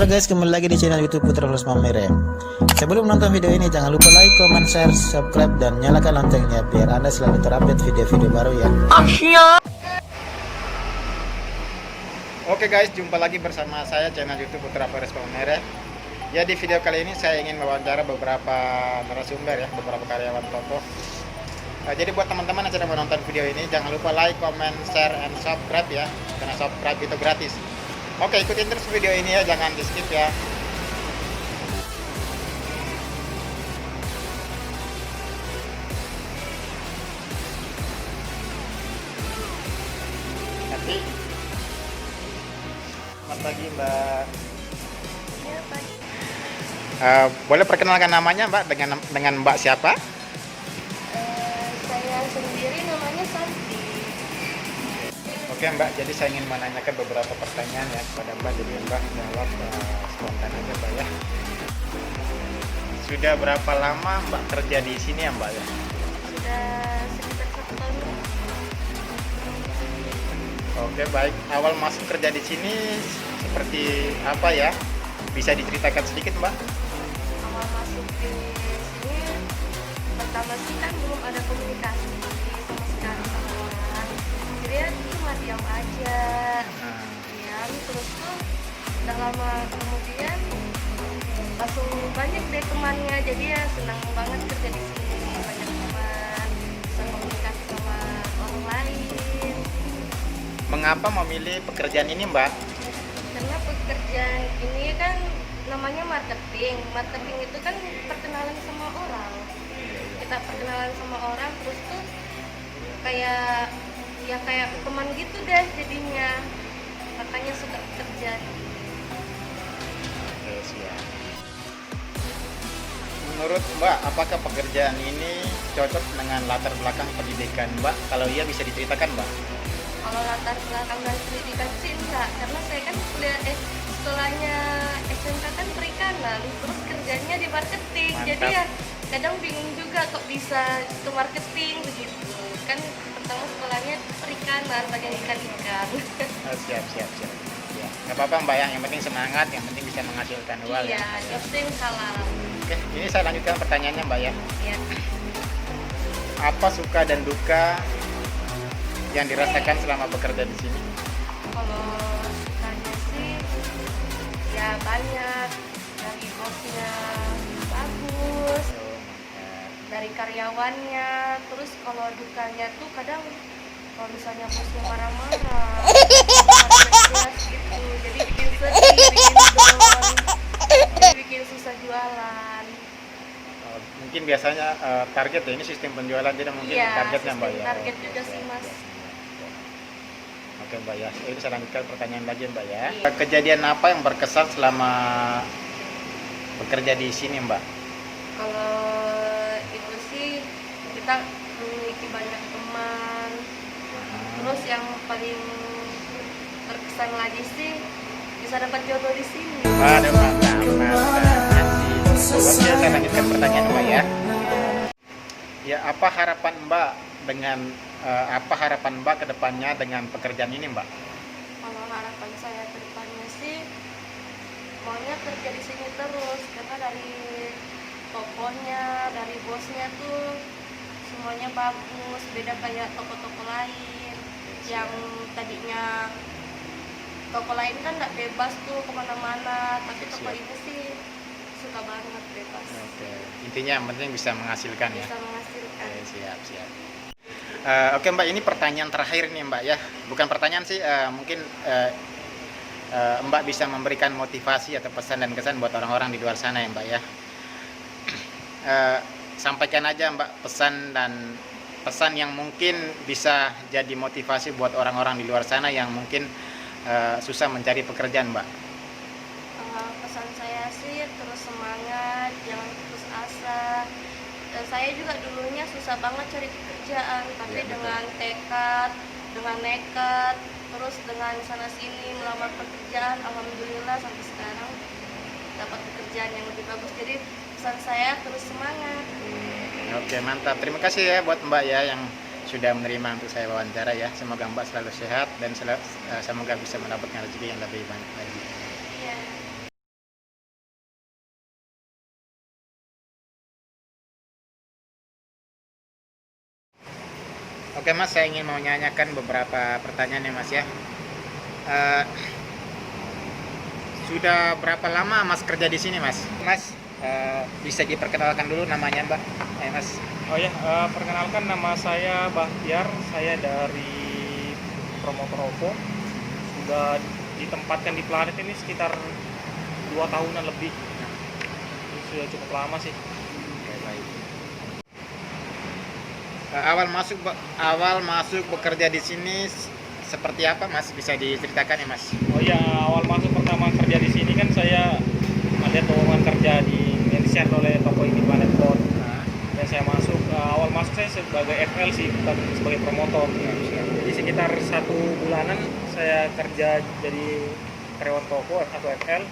Halo guys, kembali lagi di channel YouTube Putra Plus Mamere. Sebelum menonton video ini, jangan lupa like, comment, share, subscribe, dan nyalakan loncengnya biar Anda selalu terupdate video-video baru ya. Oke guys, jumpa lagi bersama saya channel YouTube Putra Plus Mamere. Ya, di video kali ini saya ingin mewawancara beberapa narasumber ya, beberapa karyawan toko. Jadi buat teman-teman yang sedang menonton video ini, jangan lupa like, comment, share, and subscribe ya, karena subscribe itu gratis. Oke, ikutin terus video ini ya, jangan di skip ya. Nanti selamat pagi Mbak. Ya, Pak. Boleh perkenalkan namanya Mbak, dengan Mbak siapa? Saya sendiri namanya Santi. Oke Mbak, jadi saya ingin menanyakan beberapa pertanyaan ya kepada Mbak, jadi Mbak jawab spontan aja Mbak ya. Sudah berapa lama Mbak kerja di sini ya Mbak ya? Sudah sekitar 1 tahun. Oke baik, awal masuk kerja di sini seperti apa ya? Bisa diceritakan sedikit Mbak? Awal masuk di sini, pertama sih kan belum ada komunikasi sama sekali sama orang. Jadi ya cuma diam aja, diam terus tuh udah lama kemudian langsung banyak deh temannya. Jadi ya senang banget kerja di sini, banyak teman, bisa komunikasi sama orang lain. Mengapa memilih pekerjaan ini Mbak? Karena pekerjaan ini kan namanya marketing. Marketing itu kan perkenalan sama orang. Kita perkenalan sama orang terus tuh kayak teman gitu deh jadinya. Makanya suka kerja. Oke, siap. Menurut Mbak, apakah pekerjaan ini cocok dengan latar belakang pendidikan Mbak? Kalau iya bisa diceritakan Mbak? Kalau latar belakang dan pendidikan sih enggak, karena saya kan sekolahnya SMK kan perikanan, terus kerjanya di marketing. Mantap. Jadi ya kadang bingung juga kok bisa ke marketing begitu. Kan pertama sekolahnya perikanan, banyak ikan-ikan. Oh, siap. Ya, nggak apa-apa Mbak ya, yang penting semangat, yang penting bisa menghasilkan uang Iya, ya. itu yang halal. Oke, ini saya lanjutkan pertanyaannya Mbak ya. Ya. Apa suka dan duka yang dirasakan selama bekerja di sini? Kalau sukanya sih ya banyak, dari bosnya bagus, dari karyawannya. Terus kalau dukanya tuh kadang kalau misalnya bosnya marah-marah, jelas gitu, jadi bikin sedih, bikin down, jadi bikin susah jualan. Mungkin biasanya target ya, ini sistem penjualan tidak mungkin Iya, targetnya Mbak sistem ya. target juga sih Mas. Oke Mbak ya, ini saya lanjutkan pertanyaan lagi Mbak ya. Iya. Kejadian apa yang berkesan selama bekerja di sini Mbak? Kalau itu sih kita memiliki banyak teman. Terus yang paling berkesan lagi sih bisa dapat jodoh di sini. Aduh mantap. Oke, saya lanjutkan pertanyaan Mbak ya. Ya, apa harapan Mbak ke depannya dengan pekerjaan ini Mbak? Kalau harapan saya ke depannya sih maunya kerja di sini terus, karena dari tokonya, dari bosnya tuh semuanya bagus, beda kayak toko-toko lain yang tadinya toko lain kan nggak bebas tuh kemana-mana, tapi toko Siap. ini sih suka banget bebas, Oke, intinya yang penting bisa menghasilkan ya. bisa menghasilkan. Oke, siap. Oke Mbak, ini pertanyaan terakhir nih Mbak ya. Bukan pertanyaan sih, mungkin Mbak bisa memberikan motivasi atau pesan dan kesan buat orang-orang di luar sana ya Mbak ya. Sampaikan aja Mbak pesan yang mungkin bisa jadi motivasi buat orang-orang di luar sana yang mungkin susah mencari pekerjaan Mbak. Pesan saya sih terus semangat, jangan putus asa. Saya juga dulunya susah banget cari pekerjaan, tapi Ya, betul. dengan tekad, dengan nekat, terus dengan sana sini melamar pekerjaan, alhamdulillah sampai sekarang dapat pekerjaan yang lebih bagus. Jadi pesan saya terus semangat. Oke, mantap. Terima kasih ya buat Mbak ya yang sudah menerima untuk saya wawancara ya. Semoga Mbak selalu sehat dan semoga bisa mendapatkan rezeki yang lebih banyak lagi. Iya. Oke Mas, saya ingin menanyakan beberapa pertanyaan ya Mas ya. Eh, sudah berapa lama Mas kerja di sini Mas? Mas, bisa diperkenalkan dulu namanya Mbak? Mas. Oh ya, perkenalkan nama saya Bahtiar, saya dari promotor OVO. Sudah ditempatkan di planet ini sekitar 2 tahunan lebih. Ini sudah cukup lama sih. Oke, baik. Awal masuk bekerja di sini seperti apa Mas? Bisa diceritakan ya Mas? Oh ya, awal masuk pertama kerja di sini kan saya melihat lowongan kerja yang di-share oleh toko ini Planet Board. Dan saya masuk, awal masuk saya sebagai FL sih, bukan sebagai promotor. Jadi sekitar 1 bulanan saya kerja jadi karyawan toko atau FL.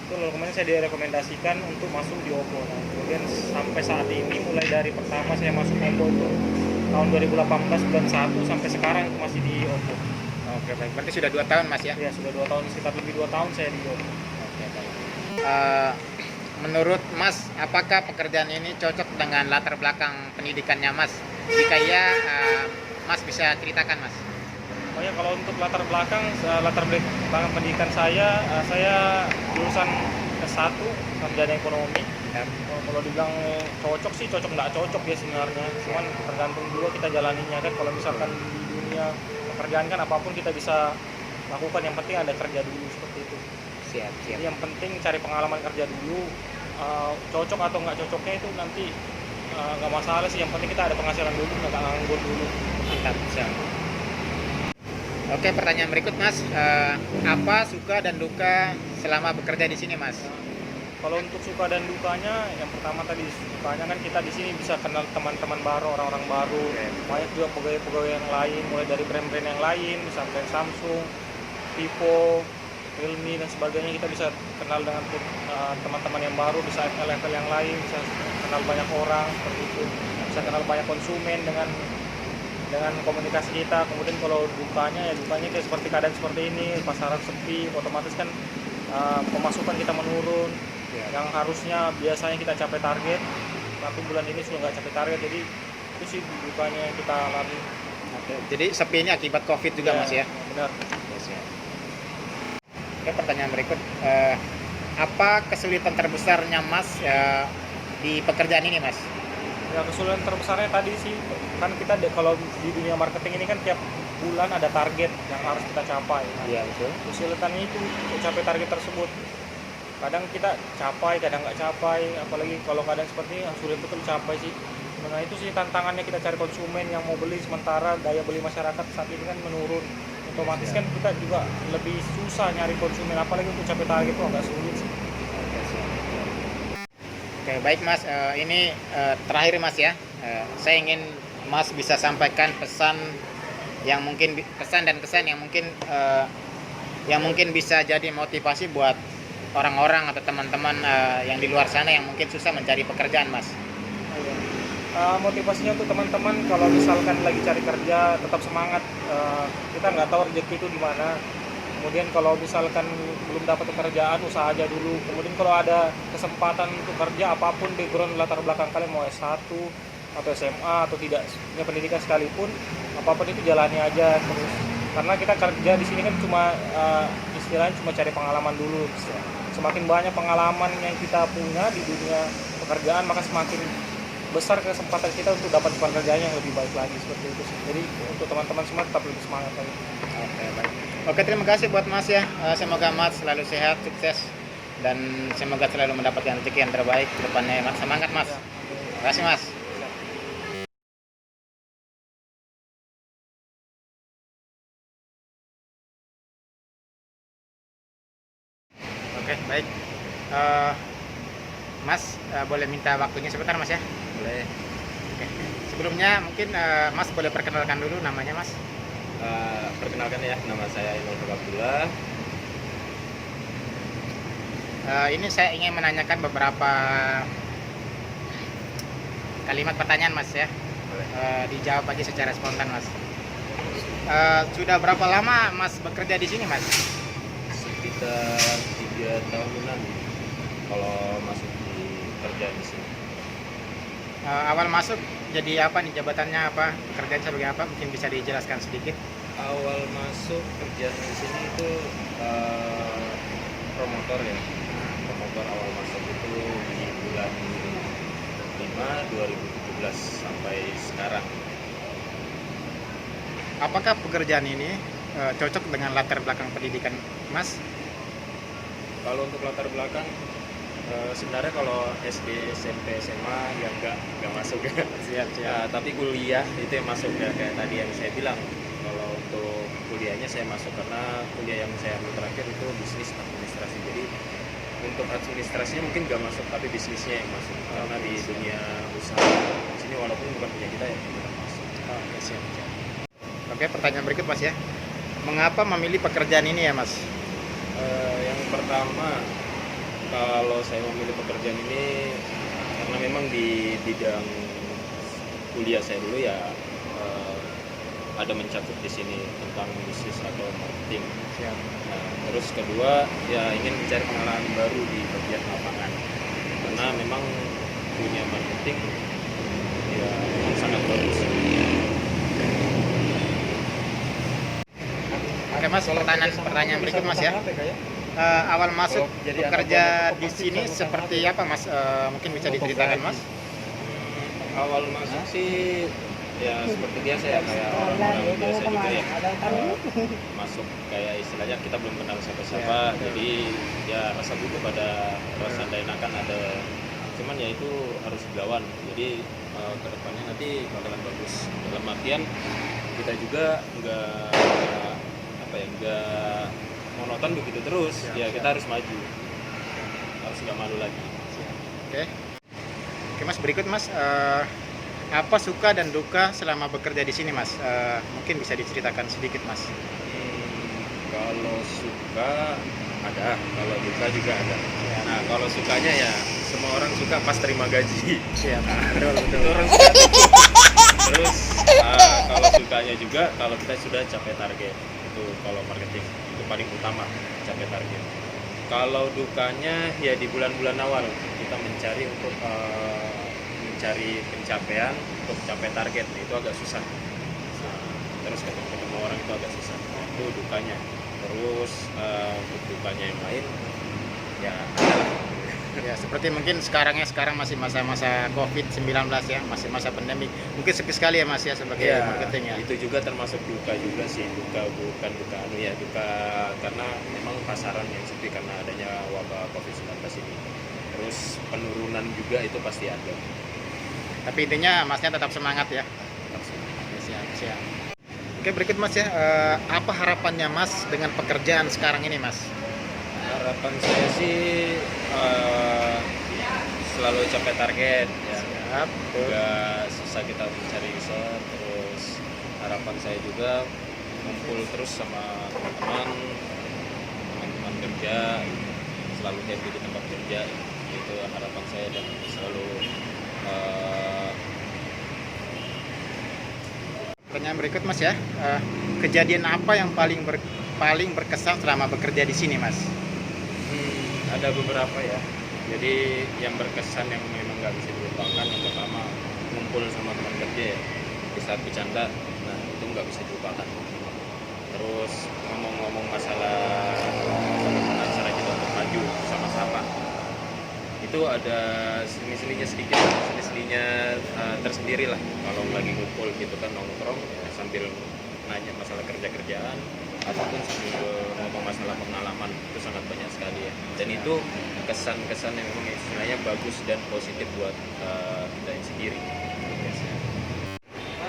Itu lalu kemudian saya direkomendasikan untuk masuk di OVO. Nah, kemudian sampai saat ini mulai dari pertama saya masuk OVO itu tahun 2018 bulan 1 sampai sekarang masih di OVO. Oke, baik. Berarti sudah 2 tahun Mas ya? Ya, sudah 2 tahun, sekitar lebih 2 tahun saya di OVO. Oke, baik. Menurut Mas, apakah pekerjaan ini cocok dengan latar belakang pendidikannya Mas? Jika iya, Mas bisa ceritakan Mas. Oh ya, kalau untuk latar belakang pendidikan saya lulusan S1 sarjana ekonomi. Kalau dibilang cocok sih cocok nggak cocok ya sebenarnya, cuman tergantung juga kita jalaninya kan. Kalau misalkan di dunia pekerjaan kan apapun kita bisa lakukan, yang penting ada kerja dulu seperti itu. Siap. Jadi yang penting cari pengalaman kerja dulu. Cocok atau nggak cocoknya itu nanti nggak masalah sih, yang penting kita ada penghasilan dulu, nggak nganggur dulu. Mantap, siap. Oke, pertanyaan berikut Mas, apa suka dan duka selama bekerja di sini Mas? Kalau untuk suka dan dukanya, yang pertama tadi sukanya kan kita di sini bisa kenal teman-teman baru, orang-orang baru. Banyak juga pegawai-pegawai yang lain, mulai dari brand-brand yang lain, misalnya brand Samsung, Vivo, Realme dan sebagainya. Kita bisa kenal dengan teman-teman yang baru, bisa FL yang lain, bisa kenal banyak orang seperti itu, bisa kenal banyak konsumen dengan komunikasi kita. Kemudian kalau dukanya kayak seperti keadaan seperti ini, pasaran sepi, otomatis kan pemasukan kita menurun. Yang harusnya biasanya kita capai target, tapi bulan ini sudah nggak capai target, jadi itu sih dukanya yang kita alami. Oke, jadi sepinya akibat COVID juga Ya, Mas ya? benar. Yes, ya. Oke, pertanyaan berikut, apa kesulitan terbesarnya Mas di pekerjaan ini Mas? Ya, kesulitan terbesarnya tadi sih kan kita kalau di dunia marketing ini kan tiap bulan ada target yang harus kita capai. Iya, betul. Kesulitannya itu untuk capai target tersebut. Kadang kita capai, kadang nggak capai, apalagi kalau keadaan seperti ini sulit betul capai sih. Nah itu sih tantangannya, kita cari konsumen yang mau beli, sementara daya beli masyarakat saat ini kan menurun. Otomatis kan kita juga lebih susah nyari konsumen, apalagi untuk capai target itu agak sulit sih. Oke, baik Mas, ini terakhir Mas ya. Saya ingin Mas bisa sampaikan pesan dan kesan yang mungkin bisa jadi motivasi buat orang-orang atau teman-teman yang di luar sana yang mungkin susah mencari pekerjaan Mas. Motivasinya untuk teman-teman, kalau misalkan lagi cari kerja tetap semangat. Kita nggak tahu rezeki itu di mana. Kemudian kalau misalkan belum dapat pekerjaan, usaha aja dulu. Kemudian kalau ada kesempatan untuk kerja, apapun background latar belakang kalian, mau S1 atau SMA atau tidak punya pendidikan sekalipun, apapun itu jalani aja terus. Karena kita kerja di sini kan cuma istilahnya cuma cari pengalaman dulu. Semakin banyak pengalaman yang kita punya di dunia pekerjaan, maka semakin besar kesempatan kita untuk dapat pekerjaan yang lebih baik lagi, seperti itu. Jadi untuk teman-teman semua tetap lebih semangat lagi. Oke, baik. Oke, terima kasih buat Mas ya. Semoga Mas selalu sehat, sukses, dan semoga selalu mendapatkan rezeki yang terbaik ke depannya. Mas, semangat Mas. Terima kasih Mas. Oke, baik. Mas, boleh minta waktunya sebentar Mas ya? Boleh. Oke. Sebelumnya mungkin Mas boleh perkenalkan dulu namanya Mas. Perkenalkan ya, nama saya Imam Abdullah. Ini saya ingin menanyakan beberapa kalimat pertanyaan Mas ya. Dijawab aja secara spontan Mas. Sudah berapa lama Mas bekerja di sini Mas? Sekitar 3 tahunan kalau masuk di kerja di sini. Awal masuk jadi apa nih, jabatannya apa, pekerjaan sebagai apa, mungkin bisa dijelaskan sedikit. Awal masuk kerjaan di sini itu promotor ya. Promotor awal masuk itu di bulan 5 2017 sampai sekarang. Apakah pekerjaan ini cocok dengan latar belakang pendidikan Mas? Kalau untuk latar belakang sebenarnya kalau SD, SMP, SMA ya nggak masuk ya. Siap. Tapi kuliah itu yang masuk ya, kayak tadi yang saya bilang. Kalau untuk kuliahnya saya masuk karena kuliah yang saya ambil terakhir itu bisnis administrasi. Jadi untuk administrasinya mungkin nggak masuk, tapi bisnisnya yang masuk. Karena di dunia usaha di sini walaupun bukan punya kita ya tetap masuk. Oke, siap. Oke, pertanyaan berikut Mas ya. Mengapa memilih pekerjaan ini ya Mas? Yang pertama, kalau saya memilih pekerjaan ini karena memang di bidang kuliah saya dulu ya ada mencakup di sini tentang bisnis atau marketing. Siap. Nah, terus kedua ya ingin mencari pengalaman baru di bagian lapangan karena memang punya marketing ya memang sangat bagus. Oke Mas, pertanyaan berikut Mas ya. Awal masuk jadi bekerja anak di sini seperti apa Mas? Mungkin bisa diceritakan Mas? Awal masuk sih ya seperti biasa ya, kayak orang-orang biasa juga ya, masuk kayak istilahnya kita belum kenal siapa-siapa, jadi ya rasa gugup ada, rasa tidak enakan ada, cuman ya itu harus dilawan. Jadi kedepannya nanti bakalan bagus, dalam artian kita juga nggak monoton begitu terus. Ya kita harus maju, harus nggak malu lagi. Oke Mas, berikut Mas, apa suka dan duka selama bekerja di sini Mas? Mungkin bisa diceritakan sedikit Mas. Kalau suka ada, kalau duka juga ada. Nah kalau sukanya ya semua orang suka pas terima gaji. Siap. Betul. Itu orang suka tuh. Terus kalau sukanya juga kalau kita sudah capai target, itu kalau marketing itu paling utama, capai target. Kalau dukanya ya di bulan-bulan awal kita mencari untuk mencari pencapaian untuk capai target, itu agak susah. Terus ketemu orang itu agak susah, itu dukanya. Terus untuk dukanya yang lain ya adalah Ya, seperti mungkin sekarang masih masa-masa COVID-19 ya, masih masa pandemi. Mungkin sepi sekali ya Mas ya sebagai marketing ya. Itu juga termasuk duka juga sih, duka bukan duka ya, duka karena memang pasaran yang sepi karena adanya wabah COVID-19 ini. Terus penurunan juga itu pasti ada. Tapi intinya Masnya tetap semangat ya. Siap. Oke, berikut Mas ya, apa harapannya Mas dengan pekerjaan sekarang ini Mas? Harapan saya sih selalu capai target ya. Siap. Gak susah kita mencari riset. Terus harapan saya juga kumpul terus sama teman-teman kerja, selalu happy di tempat kerja, itu harapan saya. Dan selalu Pertanyaan berikut Mas ya, kejadian apa yang paling berkesan selama bekerja di sini Mas? ada beberapa ya. Jadi yang berkesan yang memang nggak bisa dilupakan, yang pertama ngumpul sama teman kerja ya di saat bercanda, nah itu nggak bisa dilupakan. Terus ngomong-ngomong masalah bagaimana cara kita untuk maju sama-sama, itu ada seni-seninya sedikit, seni-seninya tersendiri lah. Kalau lagi ngumpul gitu kan nongkrong ya, sambil nanya masalah kerjaan ataupun sambil ngomong masalah pengalaman, itu sangat banyak sekali ya. Dan itu kesan-kesan yang memang istilahnya bagus dan positif buat kita sendiri.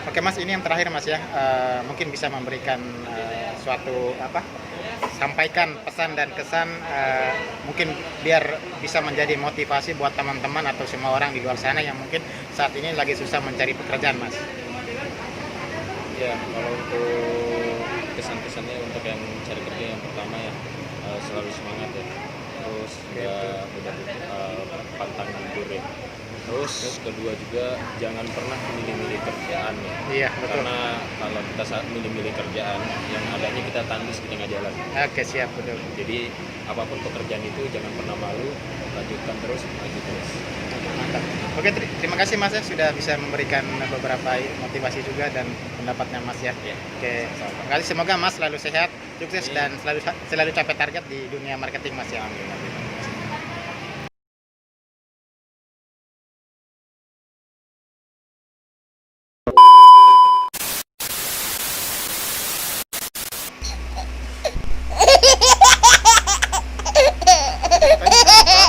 Oke Mas, ini yang terakhir Mas ya, mungkin bisa memberikan suatu sampaikan pesan dan kesan, mungkin biar bisa menjadi motivasi buat teman-teman atau semua orang di luar sana yang mungkin saat ini lagi susah mencari pekerjaan Mas. Ya, kalau untuk kesan-kesannya untuk yang mencari kerja, yang pertama ya selalu semangat ya. Terus nggak pantang mundur ya. Terus kedua juga jangan pernah milih-milih kerjaan ya. Iya, betul. Karena kalau kita saat milih-milih kerjaan, yang adanya kita tandus di tengah jalan. Oke, siap, betul. Jadi apapun pekerjaan itu jangan pernah malu, lanjutkan terus, maju terus. Mantap. Oke, terima kasih Mas ya sudah bisa memberikan beberapa motivasi juga dan pendapatnya Mas ya. Ya, Oke, sama-sama. terima kasih. Semoga Mas selalu sehat, sukses Amin. dan selalu capai target di dunia marketing Mas ya. Amin, amin.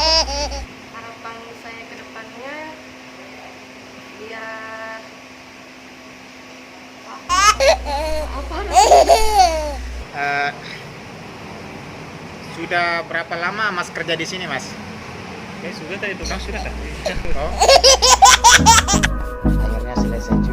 Harapan saya ke depannya biar apa Eh, sudah berapa lama Mas kerja di sini Mas? Oke, sudah tadi itu. Oh, sudah kan? Oh. Akhirnya selesai